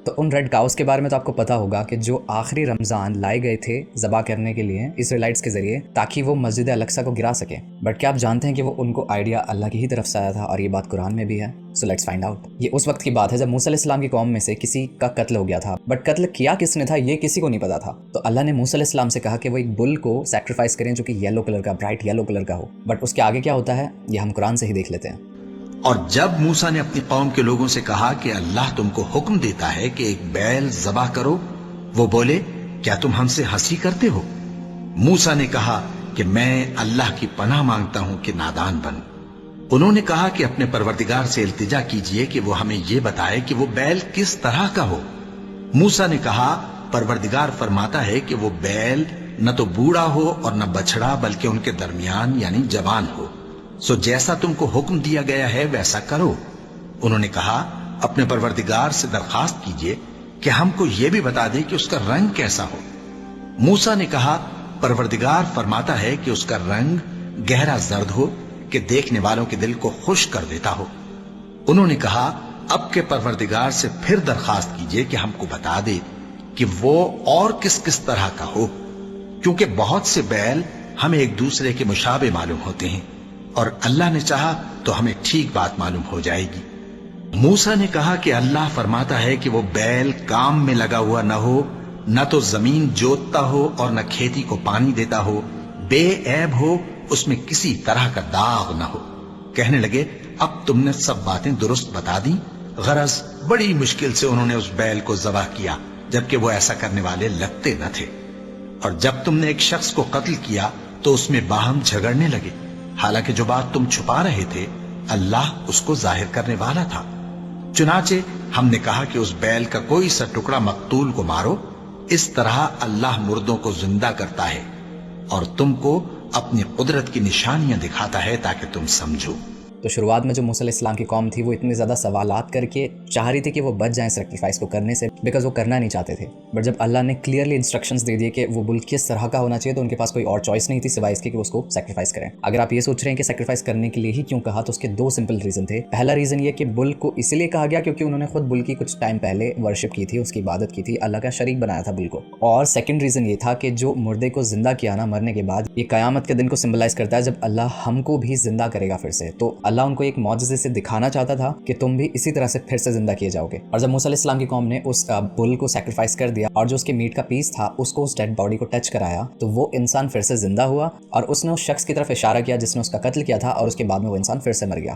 تو ان red cows کے بارے میں تو آپ کو پتا ہوگا کہ جو آخری رمضان لائے گئے تھے ذبح کرنے کے لیے اسرائیلائٹس کے ذریعے تاکہ وہ مسجد الاقصی کو گرا سکے. بٹ کیا آپ جانتے ہیں کہ وہ ان کو آئیڈیا اللہ کی ہی طرف سے آیا تھا اور یہ بات قرآن میں بھی ہے؟ So let's find out. یہ اس وقت کی بات ہے جب موسیٰ علیہ السلام کی قوم میں سے کسی کا قتل ہو گیا تھا, بٹ قتل کیا کس نے تھا یہ کسی کو نہیں پتا تھا. تو اللہ نے موسیٰ علیہ السلام سے کہا کہ وہ ایک بل کو سیکریفائس کریں جو کہ یلو کلر کا, برائٹ یلو کلر کا ہو. بٹ اس کے آگے کیا ہوتا ہے یہ ہم قرآن سے ہی دیکھ لیتے ہیں. اور جب موسیٰ نے اپنی قوم کے لوگوں سے کہا کہ اللہ تم کو حکم دیتا ہے کہ ایک بیل ذبح کرو, وہ بولے کیا تم ہم سے ہنسی کرتے ہو؟ موسیٰ نے کہا کہ میں اللہ کی پناہ مانگتا ہوں کہ نادان بنوں. انہوں نے کہا کہ اپنے پروردگار سے التجا کیجئے کہ وہ ہمیں یہ بتائے کہ وہ بیل کس طرح کا ہو. موسیٰ نے کہا پروردگار فرماتا ہے کہ وہ بیل نہ تو بوڑھا ہو اور نہ بچڑا بلکہ ان کے درمیان یعنی جوان ہو. سو جیسا تم کو حکم دیا گیا ہے ویسا کرو. انہوں نے کہا اپنے پروردگار سے درخواست کیجئے کہ ہم کو یہ بھی بتا دے کہ اس کا رنگ کیسا ہو. موسیٰ نے کہا پروردگار فرماتا ہے کہ اس کا رنگ گہرا زرد ہو کہ دیکھنے والوں کے دل کو خوش کر دیتا ہو. انہوں نے کہا اب کے پروردگار سے پھر درخواست کیجئے کہ ہم کو بتا دے کہ وہ اور کس کس طرح کا ہو, کیونکہ بہت سے بیل ہمیں ایک دوسرے کے مشابہ معلوم ہوتے ہیں اور اللہ نے چاہا تو ہمیں ٹھیک بات معلوم ہو جائے گی. موسیٰ نے کہا کہ اللہ فرماتا ہے کہ وہ بیل کام میں لگا ہوا نہ ہو, نہ تو زمین جوتتا ہو اور نہ کھیتی کو پانی دیتا ہو, بے عیب ہو, اس میں کسی طرح کا داغ نہ ہو. کہنے لگے اب تم نے سب باتیں درست بتا دی. غرض بڑی مشکل سے انہوں نے اس بیل کو ذبح کیا جبکہ وہ ایسا کرنے والے لگتے نہ تھے. اور جب تم نے ایک شخص کو قتل کیا تو اس میں باہم جھگڑنے لگے, حالانکہ جو بات تم چھپا رہے تھے اللہ اس کو ظاہر کرنے والا تھا. چنانچہ ہم نے کہا کہ اس بیل کا کوئی سا ٹکڑا مقتول کو مارو. اس طرح اللہ مردوں کو زندہ کرتا ہے اور تم کو اپنی قدرت کی نشانیاں دکھاتا ہے تاکہ تم سمجھو. تو شروعات میں جو موسیٰ علیہ السلام کی قوم تھی وہ اتنے زیادہ سوالات کر کے چاہ رہی تھی کہ وہ بچ جائیں سیکریفائس کو کرنے سے, بیکاز وہ کرنا نہیں چاہتے تھے. بٹ جب اللہ نے کلیئرلی انسٹرکشنز دے دیے کہ وہ بل کس طرح کا ہونا چاہیے تو ان کے پاس کوئی اور چوائس نہیں تھی سوائے اس کے کہ وہ اس کو سیکریفائس کریں. اگر آپ یہ سوچ رہے ہیں کہ سیکریفائس کرنے کے لیے ہی کیوں کہا تو اس کے دو سمپل ریزن تھے. پہلا ریزن یہ کہ بل کو اس لیے کہا گیا کیونکہ انہوں نے خود بل کی کچھ ٹائم پہلے ورشپ کی تھی, اس کی عبادت کی تھی, اللہ کا شریک بنایا تھا بل کو. اور سیکنڈ ریزن یہ تھا کہ جو مردے کو زندہ کیا نا مرنے کے بعد, یہ قیامت کے دن کو سمبلائز کرتا ہے جب اللہ ہم کو بھی زندہ کرے گا پھر سے. تو اللہ ان کو ایک معجزے سے دکھانا چاہتا تھا کہ تم بھی اسی طرح سے پھر سے زندہ کیے جاؤ گے. اور جب موسیٰ علیہ السلام کی قوم نے اس بل کو سیکریفائس کر دیا اور جو اس کے میٹ کا پیس تھا اس کو اس ڈیڈ باڈی کو ٹچ کرایا تو وہ انسان پھر سے زندہ ہوا اور اس نے اس شخص کی طرف اشارہ کیا جس نے اس کا قتل کیا تھا اور اس کے بعد میں وہ انسان پھر سے مر گیا.